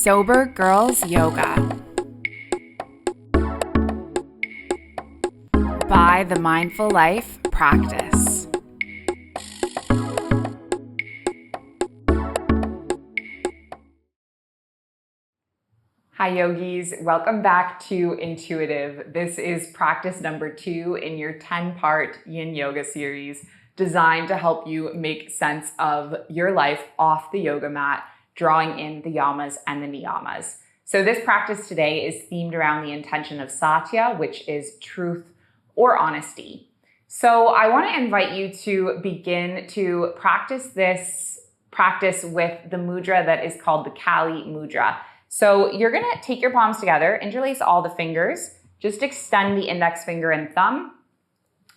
Sober Girls Yoga by the Mindful Life Practice. Hi yogis, welcome back to Intuitive. This is practice number 2 in your 10-part yin yoga series designed to help you make sense of your life off the yoga mat, drawing in the yamas and the niyamas. So this practice today is themed around the intention of Satya, which is truth or honesty. So I want to invite you to begin to practice this practice with the mudra that is called the Kali Mudra. So you're going to take your palms together, interlace all the fingers, just extend the index finger and thumb,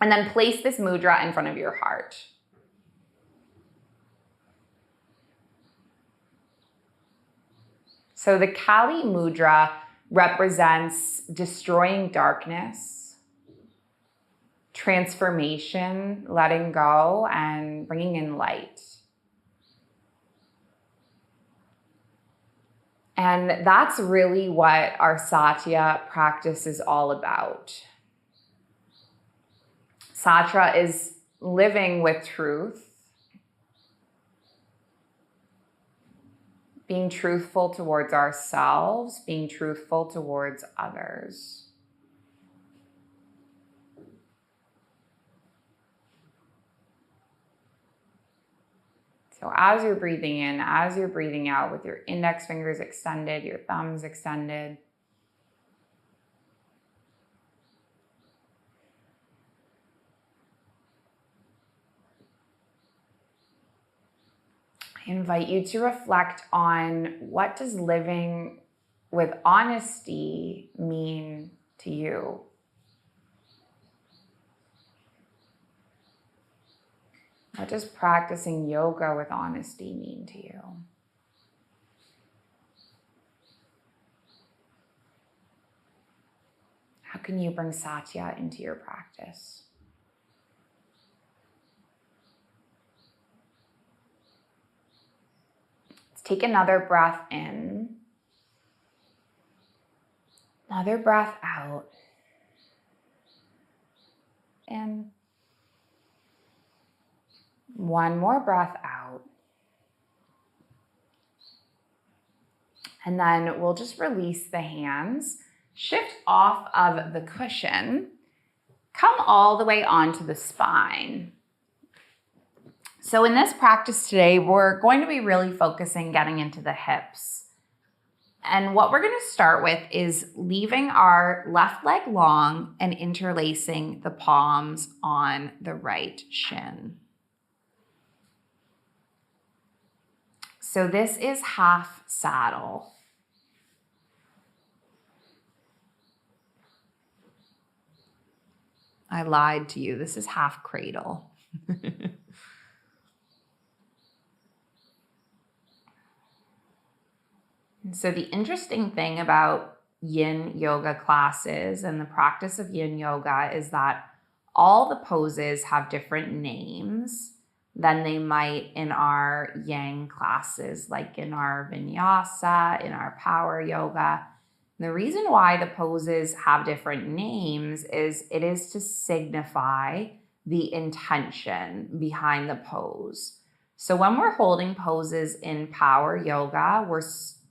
and then place this mudra in front of your heart. So the Kali Mudra represents destroying darkness, transformation, letting go, and bringing in light. And that's really what our Satya practice is all about. Satya is living with truth, being truthful towards ourselves, being truthful towards others. So as you're breathing in, as you're breathing out with your index fingers extended, your thumbs extended, I invite you to reflect on what does living with honesty mean to you? What does practicing yoga with honesty mean to you? How can you bring Satya into your practice? Let's take another breath in, another breath out, and one more breath out. And then we'll just release the hands, shift off of the cushion, come all the way onto the spine. So in this practice today, we're going to be really focusing getting into the hips. And what we're going to start with is leaving our left leg long and interlacing the palms on the right shin. So this is half saddle. I lied to you. This is half cradle. And so the interesting thing about yin yoga classes and the practice of yin yoga is that all the poses have different names than they might in our yang classes, like in our vinyasa, in our power yoga. The reason why the poses have different names is it is to signify the intention behind the pose. So when we're holding poses in power yoga, we're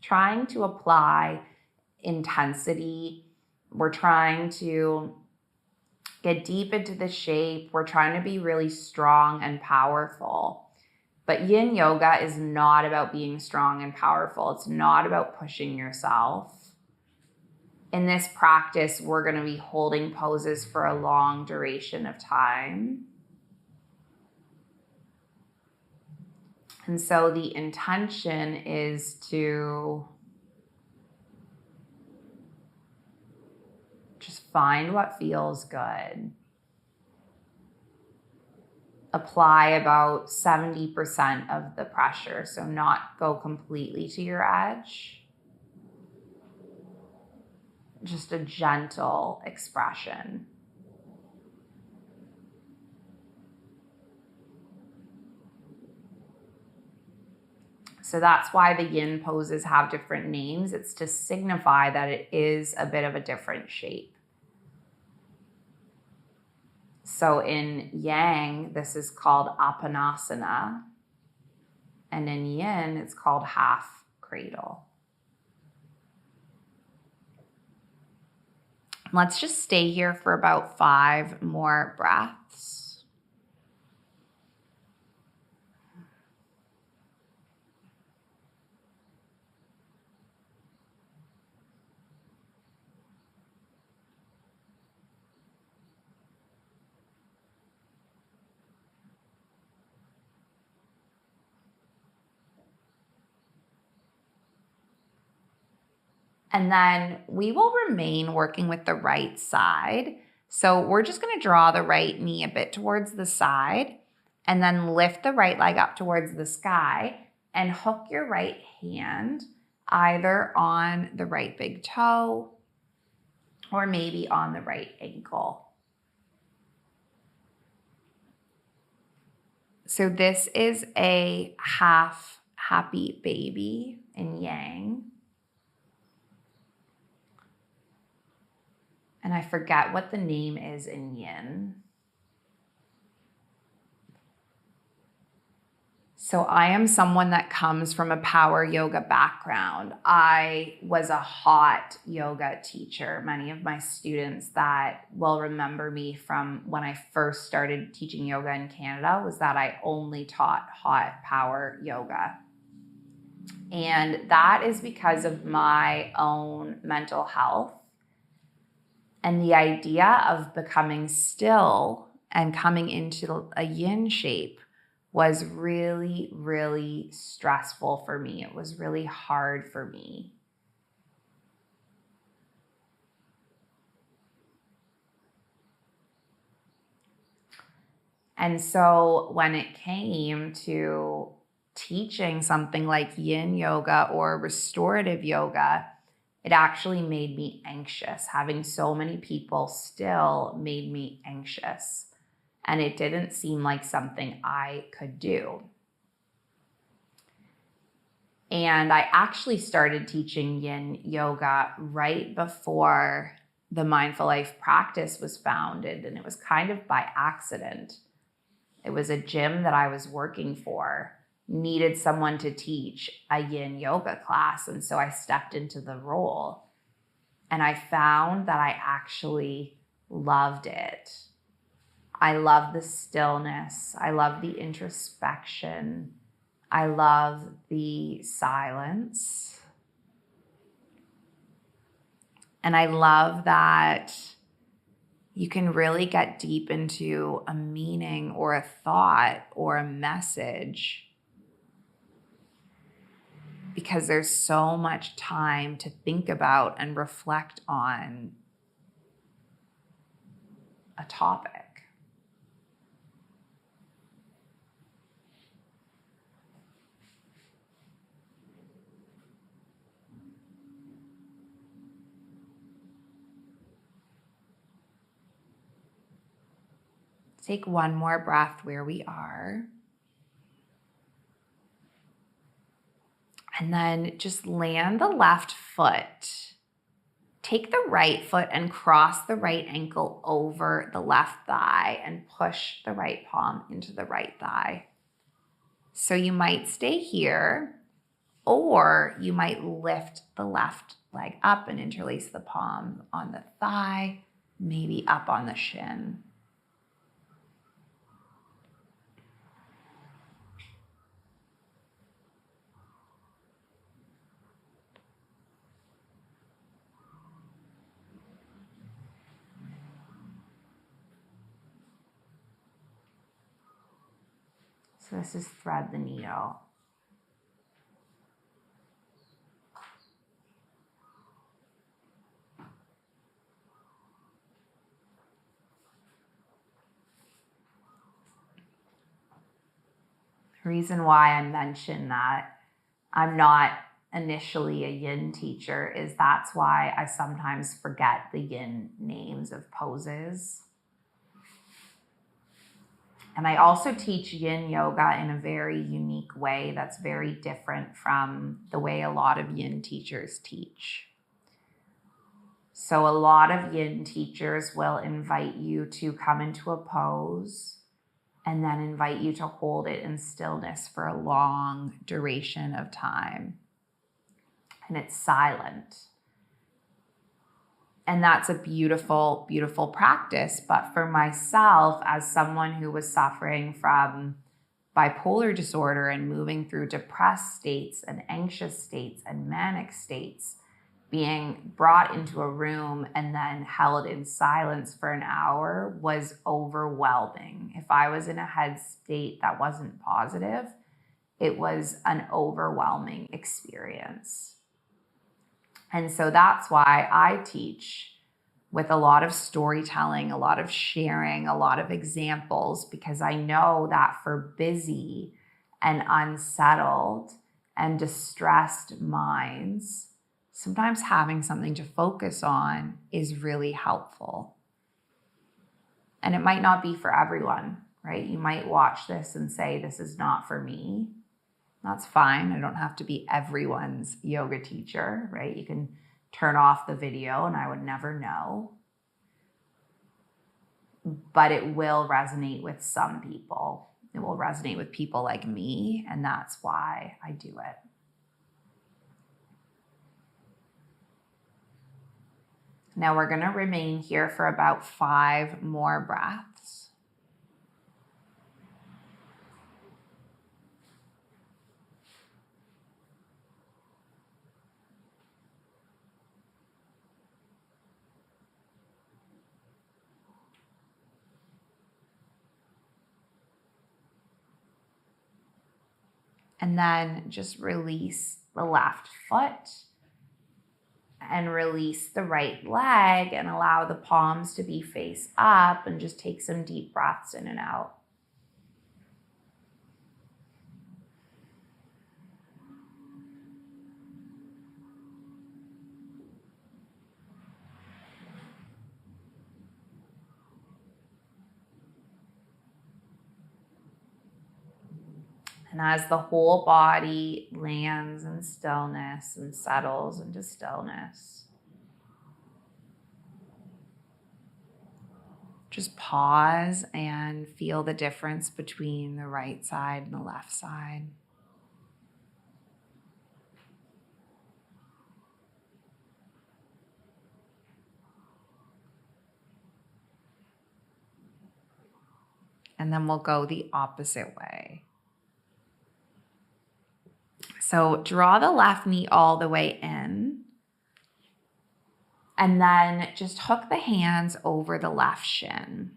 trying to apply intensity. We're trying to get deep into the shape. We're trying to be really strong and powerful. But yin yoga is not about being strong and powerful. It's not about pushing yourself. In this practice, we're going to be holding poses for a long duration of time. And so the intention is to just find what feels good. Apply about 70% of the pressure, so not go completely to your edge. Just a gentle expression. So that's why the yin poses have different names. It's to signify that it is a bit of a different shape. So in yang, this is called apanasana. And in yin, it's called half cradle. Let's just stay here for about 5 more breaths. And then we will remain working with the right side. So we're just going to draw the right knee a bit towards the side and then lift the right leg up towards the sky and hook your right hand either on the right big toe or maybe on the right ankle. So this is a half happy baby in yang. And I forget what the name is in yin. So I am someone that comes from a power yoga background. I was a hot yoga teacher. Many of my students that will remember me from when I first started teaching yoga in Canada was that I only taught hot power yoga. And that is because of my own mental health. And the idea of becoming still and coming into a yin shape was really, really stressful for me. It was really hard for me. And so when it came to teaching something like yin yoga or restorative yoga, it actually made me anxious. Having so many people still made me anxious. And it didn't seem like something I could do. And I actually started teaching yin yoga right before the Mindful Life practice was founded. And it was kind of by accident. It was a gym that I was working for, needed someone to teach a yin yoga class. And so I stepped into the role. And I found that I actually loved it. I love the stillness. I love the introspection. I love the silence. And I love that you can really get deep into a meaning or a thought or a message because there's so much time to think about and reflect on a topic. Take one more breath where we are. And then just land the left foot. Take the right foot and cross the right ankle over the left thigh and push the right palm into the right thigh. So you might stay here, or you might lift the left leg up and interlace the palm on the thigh, maybe up on the shin. So this is thread the needle. The reason why I mention that I'm not initially a yin teacher is that's why I sometimes forget the yin names of poses. And I also teach yin yoga in a very unique way that's very different from the way a lot of yin teachers teach. So a lot of yin teachers will invite you to come into a pose and then invite you to hold it in stillness for a long duration of time. And it's silent. And that's a beautiful, beautiful practice. But for myself, as someone who was suffering from bipolar disorder and moving through depressed states and anxious states and manic states, being brought into a room and then held in silence for an hour was overwhelming. If I was in a head state that wasn't positive, it was an overwhelming experience. And so that's why I teach with a lot of storytelling, a lot of sharing, a lot of examples, because I know that for busy and unsettled and distressed minds, sometimes having something to focus on is really helpful. And it might not be for everyone, right? You might watch this and say, this is not for me. That's fine. I don't have to be everyone's yoga teacher, right? You can turn off the video and I would never know. But it will resonate with some people. It will resonate with people like me, and that's why I do it. Now we're going to remain here for about 5 more breaths. And then just release the left foot and release the right leg and allow the palms to be face up, and just take some deep breaths in and out. And as the whole body lands in stillness and settles into stillness, just pause and feel the difference between the right side and the left side. And then we'll go the opposite way. So draw the left knee all the way in. And then just hook the hands over the left shin.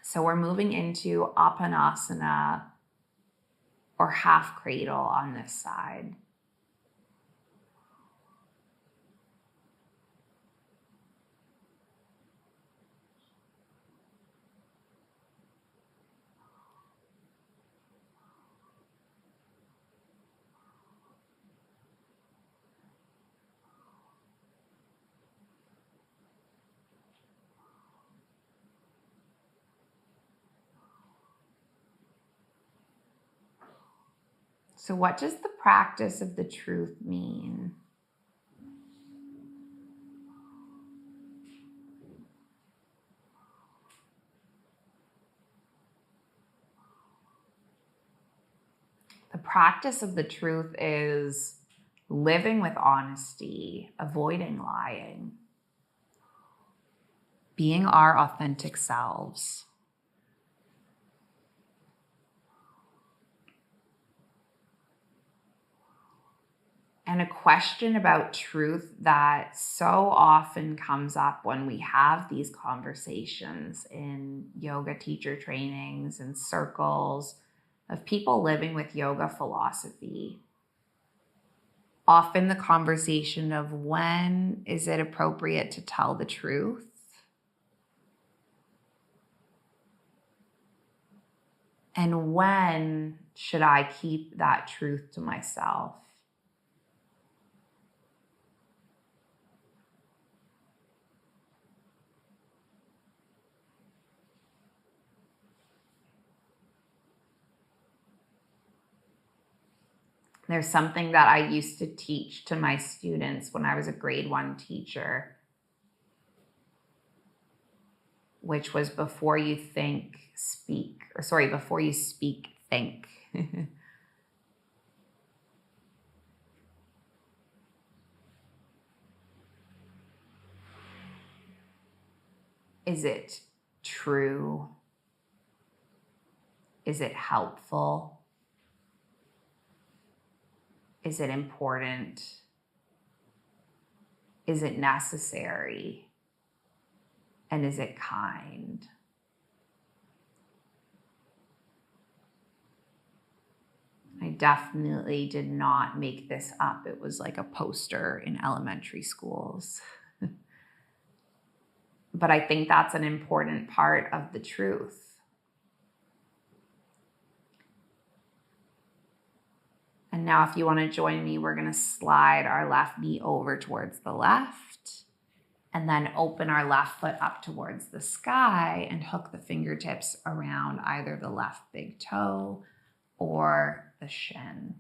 So we're moving into Apanasana, or half cradle on this side. So what does the practice of the truth mean? The practice of the truth is living with honesty, avoiding lying, being our authentic selves. And a question about truth that so often comes up when we have these conversations in yoga teacher trainings and circles of people living with yoga philosophy. Often the conversation of, when is it appropriate to tell the truth? And when should I keep that truth to myself? There's something that I used to teach to my students when I was a grade 1 teacher, which was before you think, speak, or sorry, before you speak, think. Is it true? Is it helpful? Is it important? Is it necessary? And is it kind? I definitely did not make this up. It was like a poster in elementary schools. But I think that's an important part of the truth. And now if you want to join me, we're going to slide our left knee over towards the left and then open our left foot up towards the sky and hook the fingertips around either the left big toe or the shin.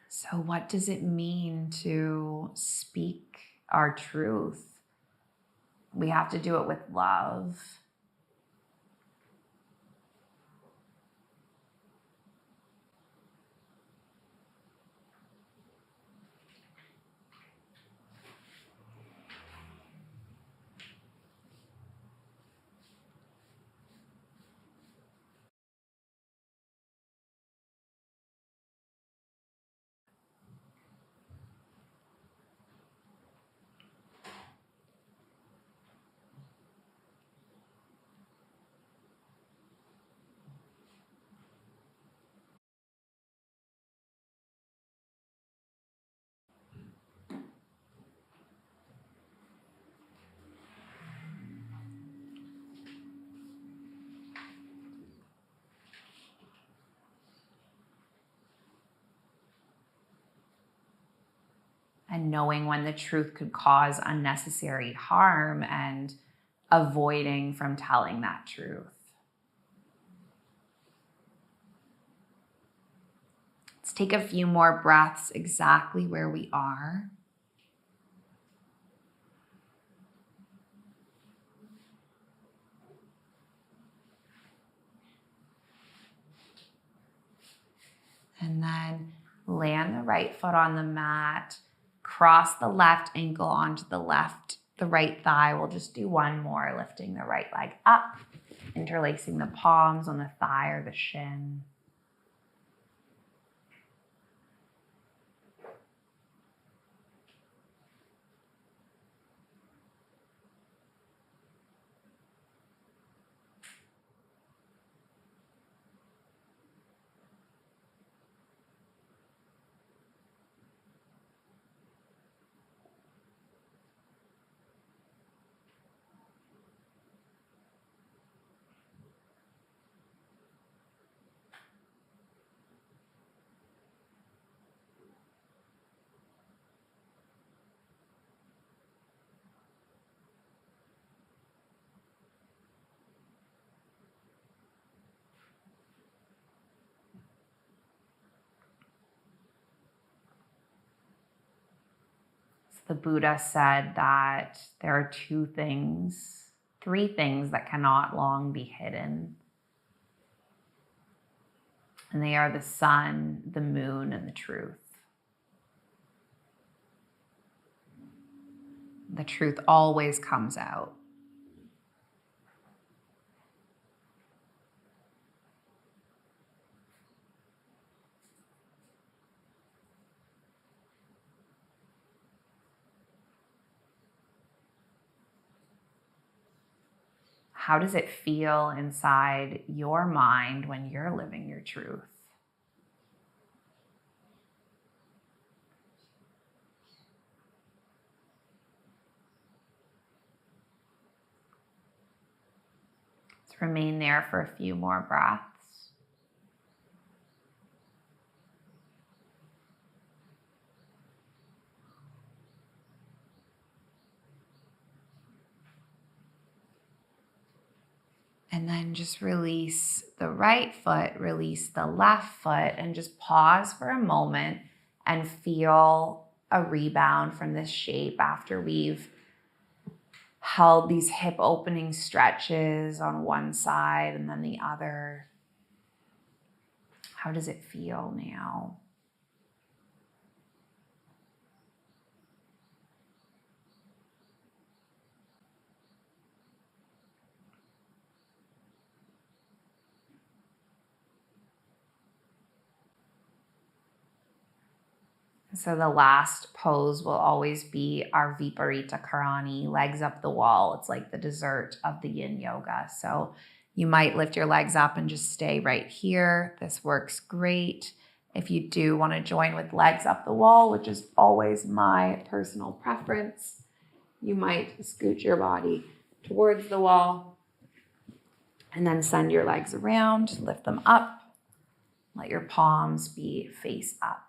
So what does it mean to speak our truth? We have to do it with love. And knowing when the truth could cause unnecessary harm and avoiding from telling that truth. Let's take a few more breaths exactly where we are. And then land the right foot on the mat. Cross the left ankle onto the right thigh. We'll just do one more, lifting the right leg up, interlacing the palms on the thigh or the shin. The Buddha said that there are three things that cannot long be hidden. And they are the sun, the moon, and the truth. The truth always comes out. How does it feel inside your mind when you're living your truth? Remain there for a few more breaths. And then just release the right foot, release the left foot, and just pause for a moment and feel a rebound from this shape after we've held these hip opening stretches on one side and then the other. How does it feel now? So the last pose will always be our Viparita Karani, legs up the wall. It's like the dessert of the yin yoga. So you might lift your legs up and just stay right here. This works great. If you do want to join with legs up the wall, which is always my personal preference, you might scoot your body towards the wall and then send your legs around, lift them up, let your palms be face up.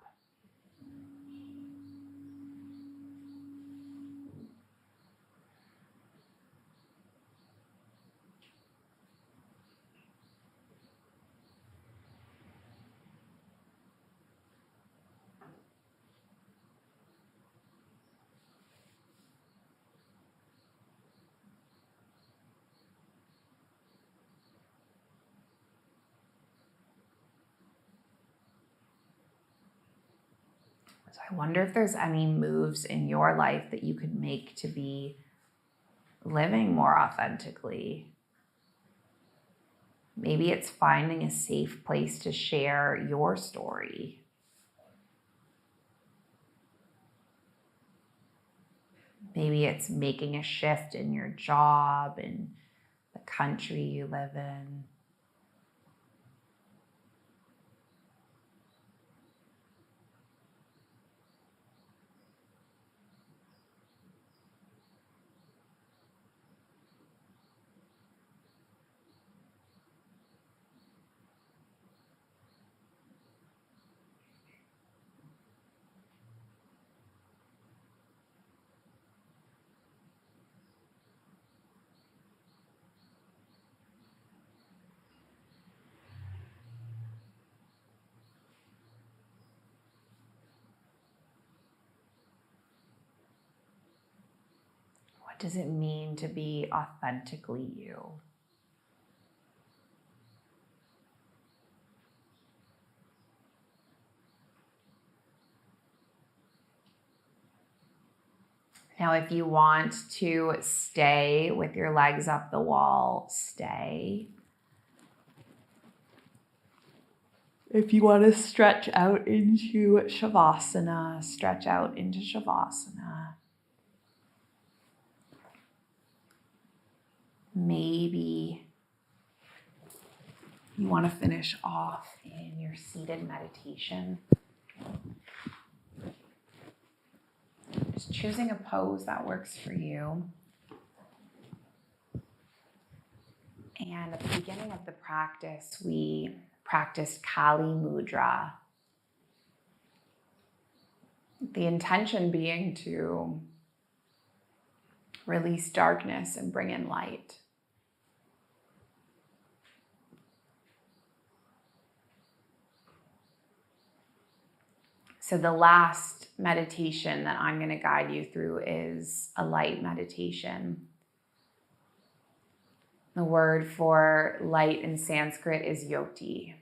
So I wonder if there's any moves in your life that you could make to be living more authentically. Maybe it's finding a safe place to share your story. Maybe it's making a shift in your job, in the country you live in. What does it mean to be authentically you? Now, if you want to stay with your legs up the wall, stay. If you want to stretch out into Shavasana, stretch out into Shavasana. Maybe you want to finish off in your seated meditation. Just choosing a pose that works for you. And at the beginning of the practice, we practiced Kali Mudra. The intention being to release darkness and bring in light. So the last meditation that I'm going to guide you through is a light meditation. The word for light in Sanskrit is yoti.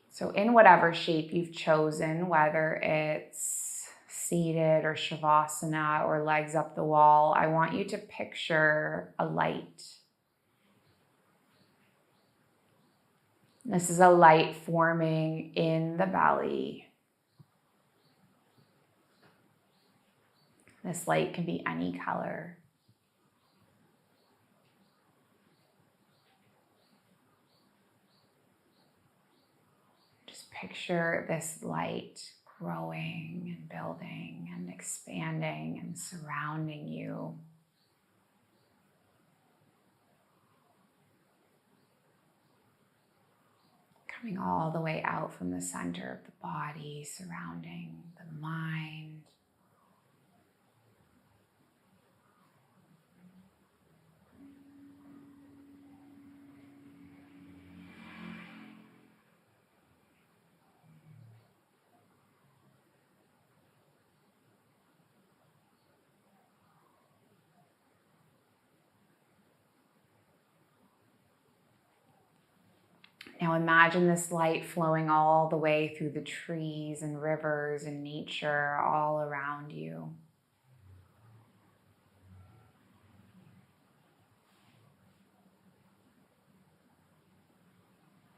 So in whatever shape you've chosen, whether it's seated or Shavasana or legs up the wall, I want you to picture a light. This is a light forming in the belly. This light can be any color. Just picture this light growing and building and expanding. expanding and surrounding you. Coming all the way out from the center of the body, surrounding the mind. Now imagine this light flowing all the way through the trees and rivers and nature all around you.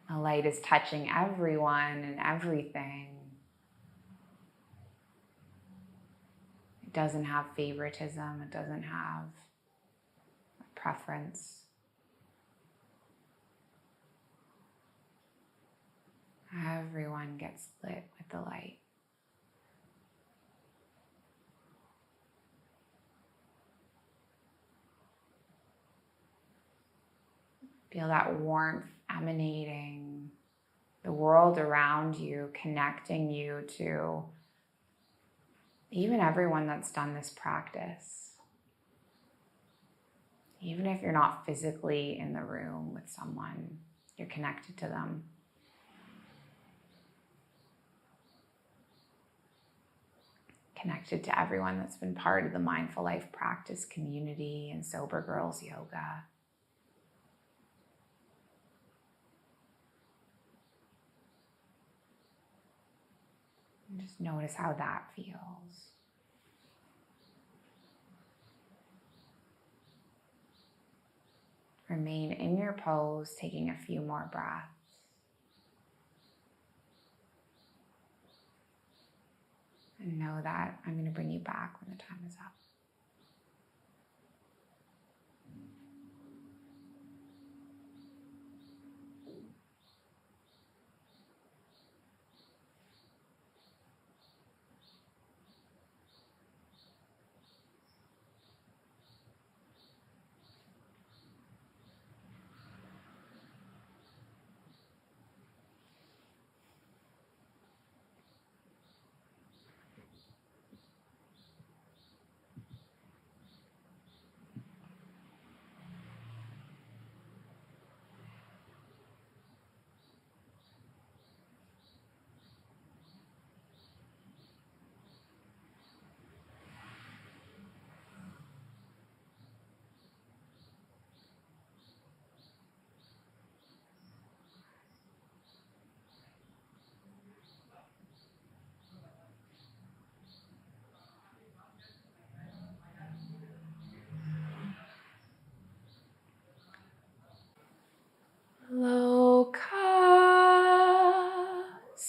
The light is touching everyone and everything. It doesn't have favoritism. It doesn't have a preference. Everyone gets lit with the light. Feel that warmth emanating, the world around you, connecting you to even everyone that's done this practice. Even if you're not physically in the room with someone, you're connected to them. Connected to everyone that's been part of the Mindful Life Practice community and Sober Girls Yoga. And just notice how that feels. Remain in your pose, taking a few more breaths. And know that I'm going to bring you back when the time is up.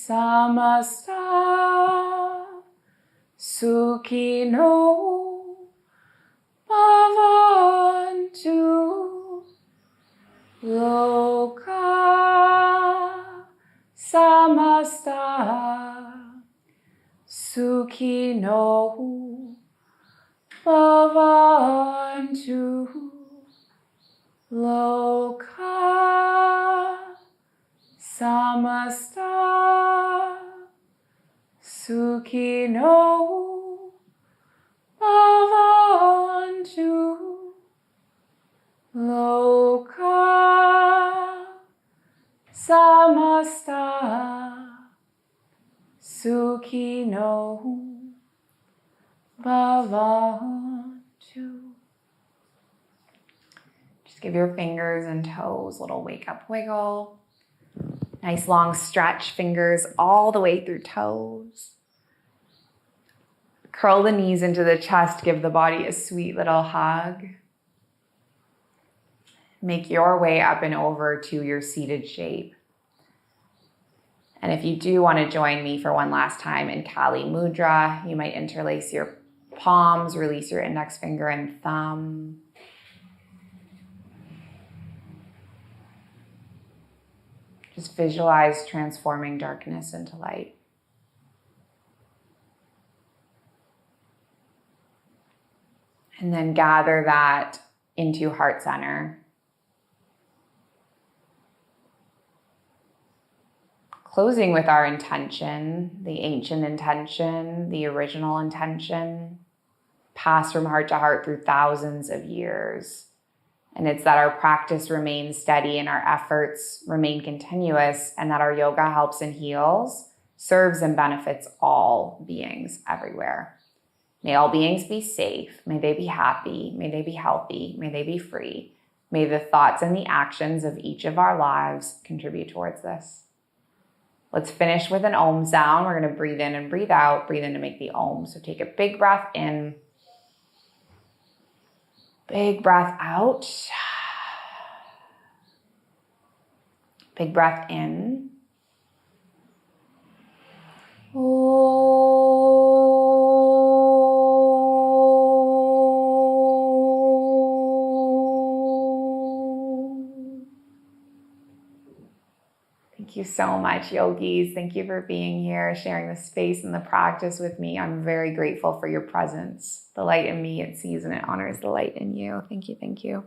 Samasta Sukhino Bhavantu Loka Samasta Sukhino Bhavantu Loka Samasta Sukhino Bhavantu Loka Samasta Sukhino Bhavantu. Just give your fingers and toes a little wake up wiggle. Nice long stretch, fingers all the way through toes. Curl the knees into the chest, give the body a sweet little hug. Make your way up and over to your seated shape. And if you do want to join me for one last time in Kali Mudra, you might interlace your palms, release your index finger and thumb. Just visualize transforming darkness into light. And then gather that into heart center. Closing with our intention, the ancient intention, the original intention, passed from heart to heart through thousands of years. And it's that our practice remains steady and our efforts remain continuous, and that our yoga helps and heals, serves and benefits all beings everywhere. May all beings be safe. May they be happy. May they be healthy. May they be free. May the thoughts and the actions of each of our lives contribute towards this. Let's finish with an Om sound. We're going to breathe in and breathe out. Breathe in to make the Om. So take a big breath in. Big breath out. Big breath in. Thank you so much, yogis. Thank you for being here, sharing the space and the practice with me. I'm very grateful for your presence. The light in me, it sees and it honors the light in you. Thank you, thank you.